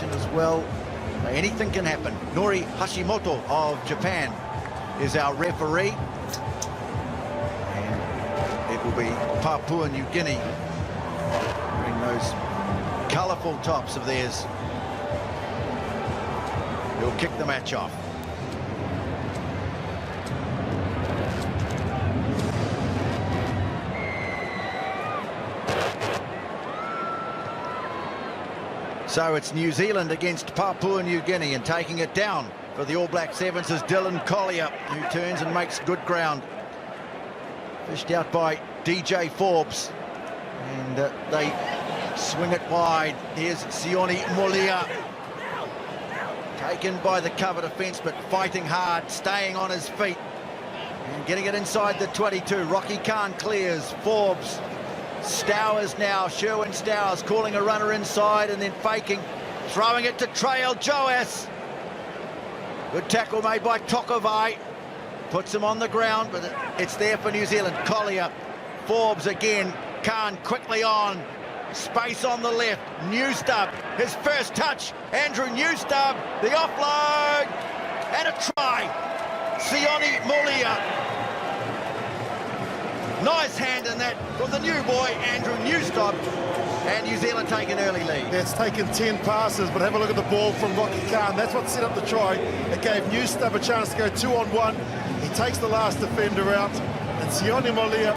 possession as well. Anything can happen. Nori Hashimoto of Japan is our referee. And it will be Papua New Guinea wearing those colourful tops of theirs. He'll kick the match off. So it's New Zealand against Papua New Guinea, and taking it down for the All Black Sevens is Dylan Collier, who turns and makes good ground. Fished out by DJ Forbes, and they swing it wide. Here's Sione Molia, taken by the cover defence, but fighting hard, staying on his feet and getting it inside the 22. Rocky Khan clears. Forbes, Stowers now, Sherwin Stowers calling a runner inside and then faking, throwing it to Trail Joas. Good tackle made by Tokovai, puts him on the ground, but it's there for New Zealand. Collier, Forbes again, Khan quickly on, space on the left. Newstub, his first touch. Andrew Newstub, the offload, and a try. Sione Molia. Nice hand in that from the new boy, Andrew Newstub. And New Zealand take an early lead. Yeah, it's taken 10 passes, but have a look at the ball from Rocky Khan. That's what set up the try. It gave Newstub a chance to go 2-on-1. He takes the last defender out, and Sione Molia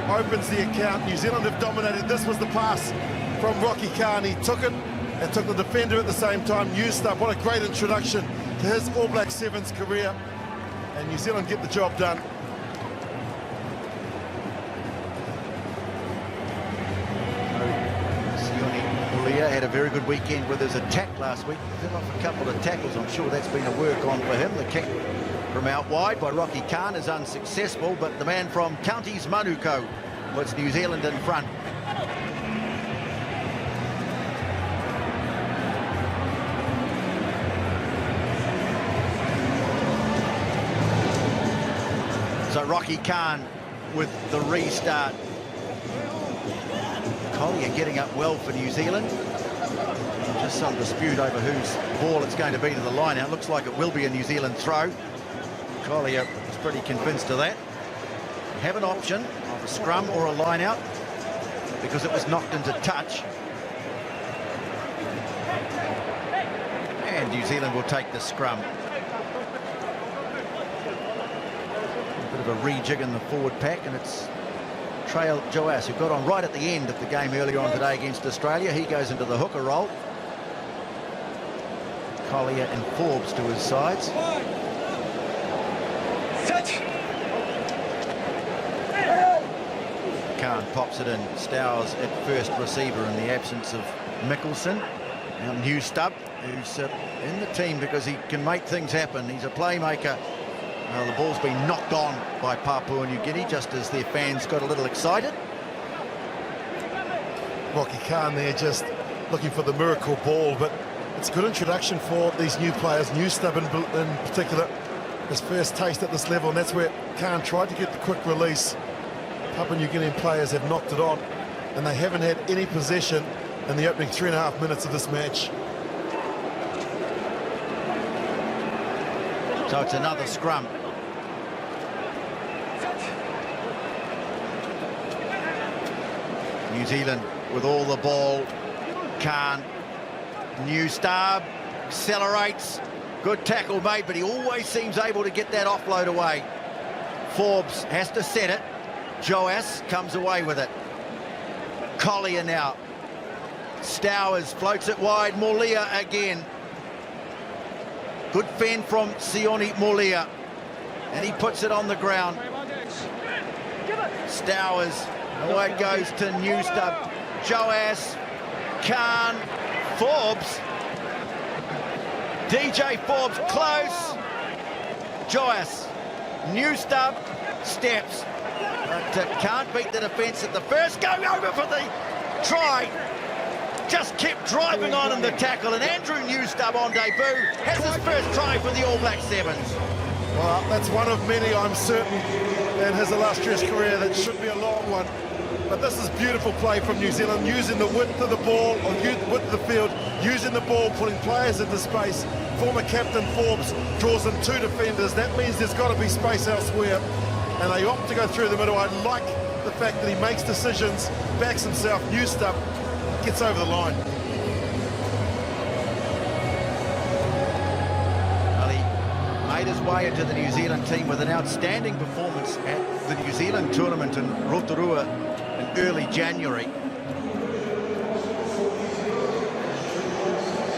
opens the account. New Zealand have dominated. This was the pass from Rocky Khan. He took it and took the defender at the same time. Newstub, what a great introduction to his All Black Sevens career. And New Zealand get the job done. Had a very good weekend with his attack last week. Bit off a couple of tackles. I'm sure that's been a work on for him. The kick from out wide by Rocky Khan is unsuccessful, but the man from Counties Manuko puts New Zealand in front. So Rocky Khan with the restart. Collier getting up well for New Zealand. Just some dispute over whose ball it's going to be to the line out. Looks like it will be a New Zealand throw. Collier is pretty convinced of that. Have an option of a scrum or a line out because it was knocked into touch. And New Zealand will take the scrum. A bit of a rejig in the forward pack, and it's Trail Joas, who got on right at the end of the game earlier on today against Australia. He goes into the hooker role. Collier and Forbes to his sides. Khan pops it in. Stowers at first receiver in the absence of Mickelson. Now Newstub, who's in the team because he can make things happen. He's a playmaker. Well, the ball's been knocked on by Papua New Guinea just as their fans got a little excited. Rocky Khan there just looking for the miracle ball, but it's a good introduction for these new players. Newstub in particular, his first taste at this level, and that's where Khan tried to get the quick release. Papua New Guinean players have knocked it on, and they haven't had any possession in the opening 3.5 minutes of this match. So it's another scrum. New Zealand with all the ball. Khan, Newstub accelerates. Good tackle made, but he always seems able to get that offload away. Forbes has to set it. Joas comes away with it. Collier now. Stowers floats it wide. Molia again. Good fend from Sione Molia, and he puts it on the ground. Stowers, away it goes to Newstub. Joas, Khan, Forbes. DJ Forbes close. Joas, Newstub steps, but can't beat the defence at the first. Going over for the try. Just kept driving on in the tackle, and Andrew Newstub on debut has his first try for the All Black Sevens. Well, that's one of many, I'm certain, in his illustrious career. That should be a long one. But this is beautiful play from New Zealand, using the width of the ball, or width of the field, using the ball, putting players into space. Former captain Forbes draws in 2 defenders. That means there's got to be space elsewhere, and they opt to go through the middle. I like the fact that he makes decisions, backs himself, used up, gets over the line. Well, he made his way into the New Zealand team with an outstanding performance at the New Zealand tournament in Rotorua in early January.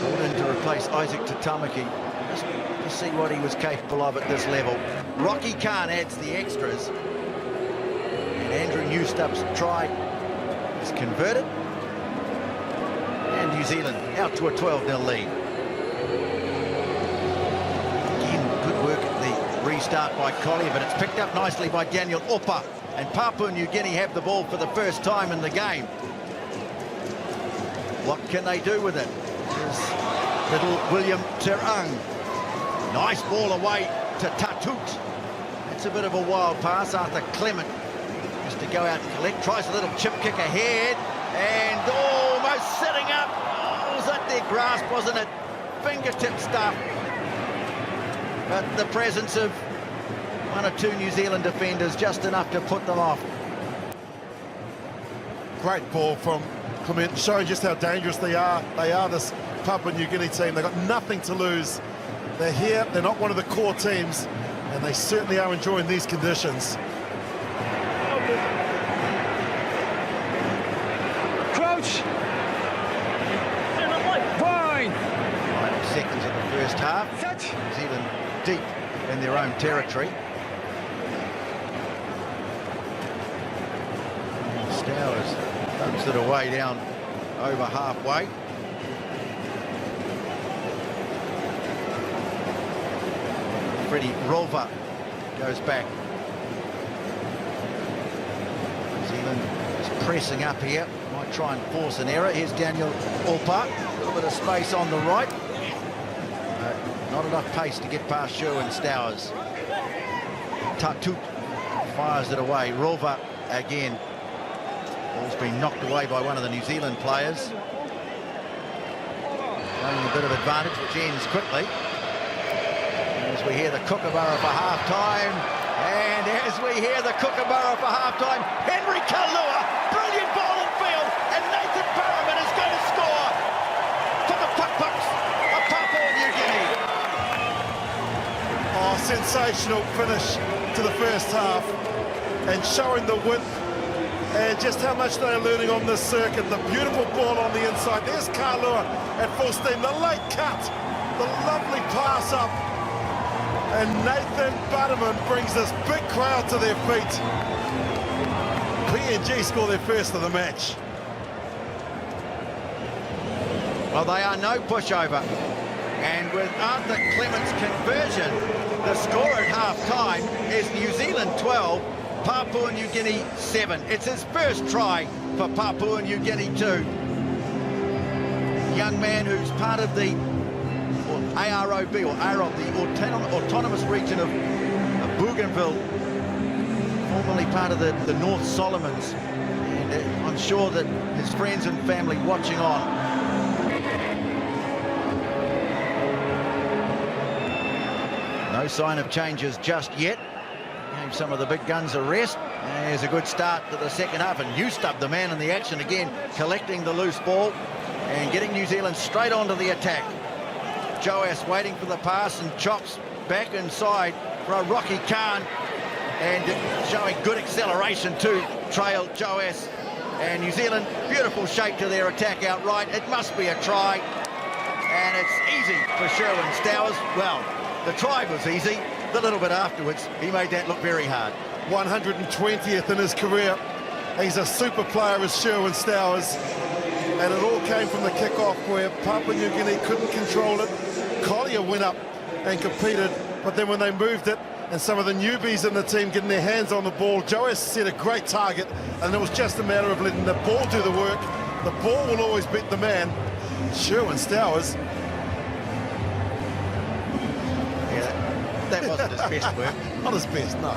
Brought in to replace Isaac Tatamaki. Just to see what he was capable of at this level. Rocky Khan adds the extras. And Andrew Newstup's try is converted. And New Zealand out to a 12-0 lead. Again, good work at the restart by Collier, but it's picked up nicely by Daniel Opa. And Papua New Guinea have the ball for the first time in the game. What can they do with it? There's little William Terang. Nice ball away to Tatut. That's a bit of a wild pass. Arthur Clement just to go out and collect. Tries a little chip kick ahead. And almost sitting up. Oh, was that their grasp, wasn't it? Fingertip stuff. But the presence of 1 or 2 New Zealand defenders, just enough to put them off. Great ball from Clement, showing just how dangerous they are. They are this Papua New Guinea team. They've got nothing to lose. They're here, they're not one of the core teams, and they certainly are enjoying these conditions. Crouch! Fine! 5 seconds in the first half. New Zealand deep in their own territory. Stowers dumps it away down over halfway. Freddie Rolva goes back. New Zealand is pressing up here. Might try and force an error. Here's Daniel Opa. A little bit of space on the right. Not enough pace to get past Sherwin Stowers. Tatut fires it away. Rolva again. Ball's been knocked away by one of the New Zealand players. Showing a bit of advantage, which ends quickly. As we hear the kookaburra for half-time. And as we hear the kookaburra for half-time, Henry Kalua, brilliant ball in field, and Nathan Barrowman is going to score for the Puck-Pucks of Papua New Guinea. Oh, sensational finish to the first half, and showing the width and just how much they're learning on this circuit. The beautiful ball on the inside. There's Kalua at full steam. The late cut, the lovely pass up. And Nathan Butterman brings this big crowd to their feet. PNG score their first of the match. Well, they are no pushover. And with Arthur Clement's conversion, the score at half-time is New Zealand 12, Papua New Guinea 7. It's his first try for Papua New Guinea too. Young man who's part of the AROB, or AROB, the autonomous region of Bougainville, formerly part of the North Solomons. And I'm sure that his friends and family watching on. No sign of changes just yet. Gave some of the big guns a rest. There's a good start to the second half, and Newstup, the man in the action again, collecting the loose ball and getting New Zealand straight onto the attack. Joas waiting for the pass and chops back inside for a Rocky Khan, and showing good acceleration to trail Joas. And New Zealand, beautiful shape to their attack outright. It must be a try, and it's easy for Sherwin Stowers. Well, the try was easy. The little bit afterwards, he made that look very hard. 120th in his career. He's a super player as Sherwin Stowers. And it all came from the kick-off where Papua New Guinea couldn't control it. Collier went up and competed, but then when they moved it, and some of the newbies in the team getting their hands on the ball, Joas set a great target, and it was just a matter of letting the ball do the work. The ball will always beat the man. Sherwin Stowers. Yeah, that wasn't his best work. Not his best, no.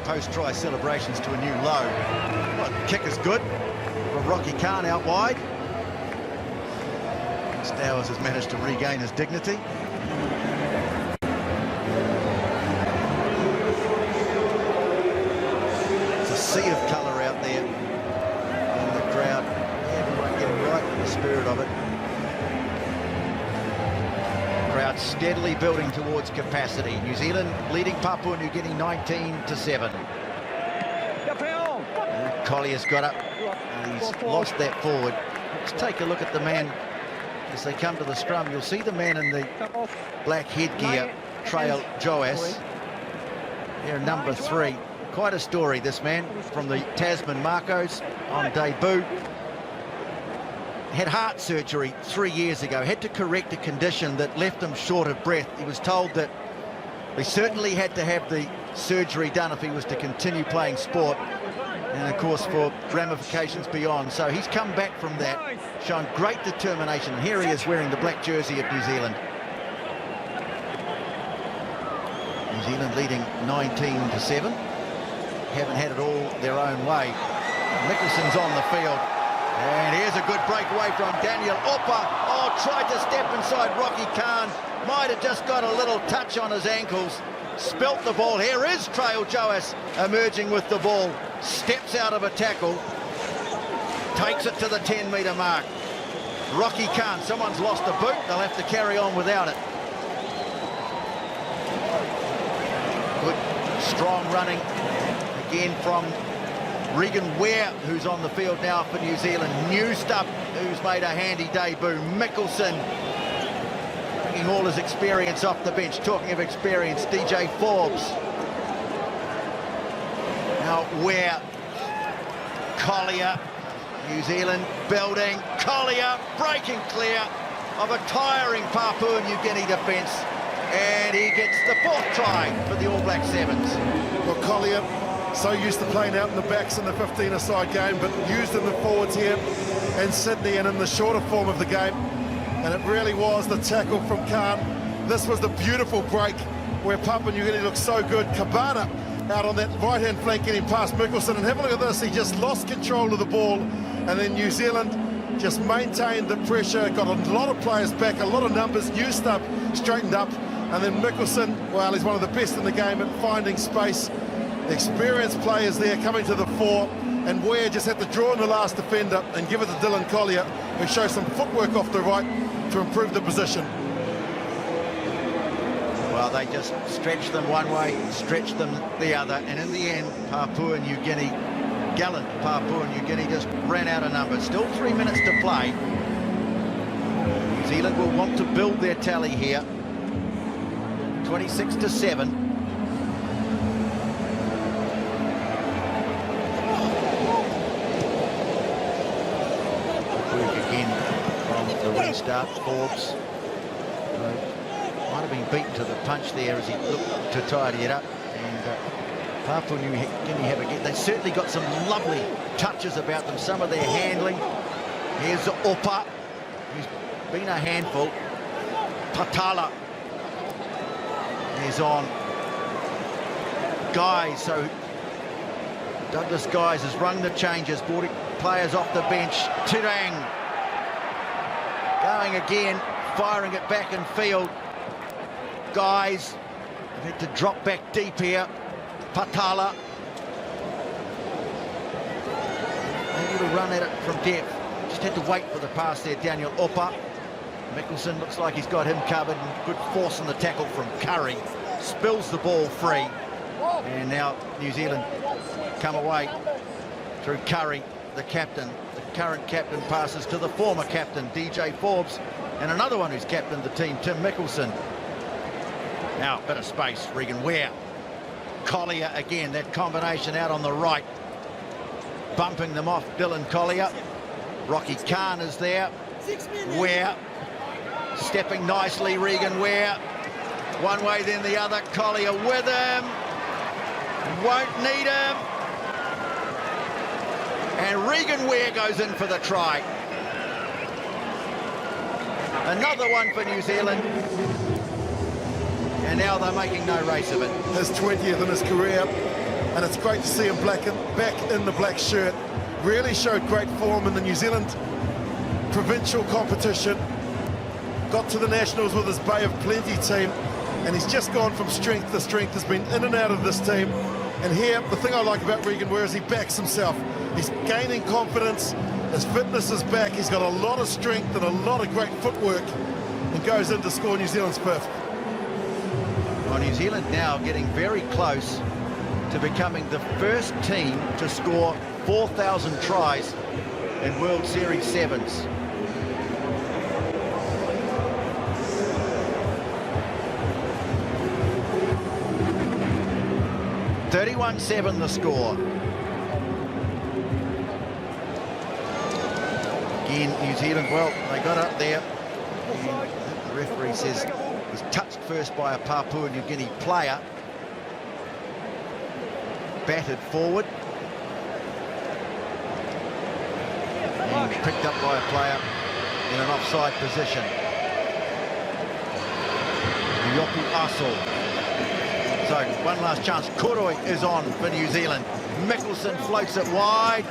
post-try celebrations to a new low. Well, the kick is good from Rocky Khan out wide. Stowers has managed to regain his dignity. It's a sea of colour out there in the crowd. Everyone getting right in the spirit of it. Crowd steadily building towards capacity. New Zealand leading Papua New Guinea 19-7. Collier's got up and he's lost that forward. Let's take a look at the man as they come to the scrum. You'll see the man in the black headgear trail Joas. Here, number 3. Quite a story, this man from the Tasman Marcos on debut. Had heart surgery 3 years ago, had to correct a condition that left him short of breath. He was told that he certainly had to have the surgery done if he was to continue playing sport, and of course for ramifications beyond. So he's come back from that, shown great determination, and here he is wearing the black jersey of New Zealand. New Zealand leading 19-7. Haven't had it all their own way. Mickelson's on the field. And here's a good breakaway from Daniel Opa. Oh, tried to step inside Rocky Khan. Might have just got a little touch on his ankles. Spilt the ball. Here is Trail Joas emerging with the ball. Steps out of a tackle. Takes it to the 10-metre mark. Rocky Khan, someone's lost a boot. They'll have to carry on without it. Good, strong running. Again from Regan Ware, who's on the field now for New Zealand. Newstup, who's made a handy debut. Mickelson, bringing all his experience off the bench. Talking of experience, DJ Forbes. Now Ware. Collier, New Zealand building. Collier breaking clear of a tiring Papua New Guinea defence. And he gets the 4th try for the All Black Sevens. Well, Collier, so used to playing out in the backs in the 15-a-side game, but used in the forwards here in Sydney and in the shorter form of the game. And it really was the tackle from Khan. This was the beautiful break where Papua New Guinea looked so good. Cabana out on that right-hand flank getting past Mickelson. And have a look at this, he just lost control of the ball. And then New Zealand just maintained the pressure, got a lot of players back, a lot of numbers, Newstup straightened up. And then Mickelson, well, he's one of the best in the game at finding space. The experienced players there coming to the fore, and Ware just had to draw in the last defender and give it to Dylan Collier, who shows some footwork off the right to improve the position. Well, they just stretched them one way, stretched them the other, and in the end, Papua New Guinea, gallant Papua New Guinea, just ran out of numbers. Still 3 minutes to play. New Zealand will want to build their tally here. 26-7. The restart, Forbes might have been beaten to the punch there as he looked to tidy it up. And Papua New Guinea have again. They certainly got some lovely touches about them. Some of their handling. Here's Opa, who's been a handful. Patala is on. Guys, so Douglas Guys has rung the changes, brought players off the bench. Tirang going again, firing it back in field. Guys had to drop back deep here. Patala able to run at it from depth. Just had to wait for the pass there. Daniel Opa. Mickelson looks like he's got him covered. And good force in the tackle from Curry. Spills the ball free. And now New Zealand come away through Curry, the captain. The current captain passes to the former captain, DJ Forbes, and another one who's captained the team, Tim Mickelson. Now, bit of space, Regan Ware. Collier again, that combination out on the right. Bumping them off, Dylan Collier. Rocky Khan is there. Ware stepping nicely, Regan Ware. One way, then the other. Collier with him. Won't need him. And Regan Ware goes in for the try. Another one for New Zealand. And now they're making no race of it. His 20th in his career. and it's great to see him back in the black shirt. Really showed great form in the New Zealand provincial competition. Got to the Nationals with his Bay of Plenty team, and he's just gone from strength to strength. Has been in and out of this team. And here, the thing I like about Regan Ware is he backs himself. He's gaining confidence. His fitness is back. He's got a lot of strength and a lot of great footwork, and goes in to score New Zealand's fifth. Well, New Zealand now getting very close to becoming the first team to score 4,000 tries in World Series sevens. (31-7) the score. Again, New Zealand, well, they got up there. And the referee says was touched first by a Papua New Guinea player. Batted forward. And picked up by a player in an offside position. Yopu Asol. So, one last chance. Kuroi is on for New Zealand. Mickelson floats it wide.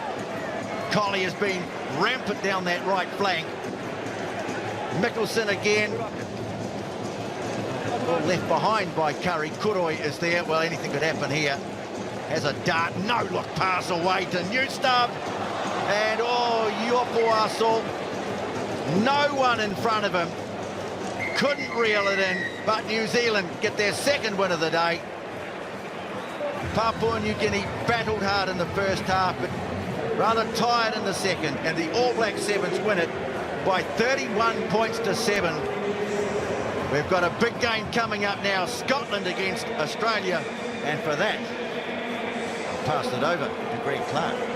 Collie has been rampant down that right flank. Mickelson again. Well, left behind by Curry. Kuroi is there. Well, anything could happen here. Has a dart. No look pass away to Newstab. And, oh, Yopu Asol. No one in front of him. Couldn't reel it in, but New Zealand get their second win of the day. Papua New Guinea battled hard in the first half, but rather tired in the second, and the All Black Sevens win it by 31 points to 7. We've got a big game coming up now, Scotland against Australia, and for that, I'll pass it over to Greg Clark.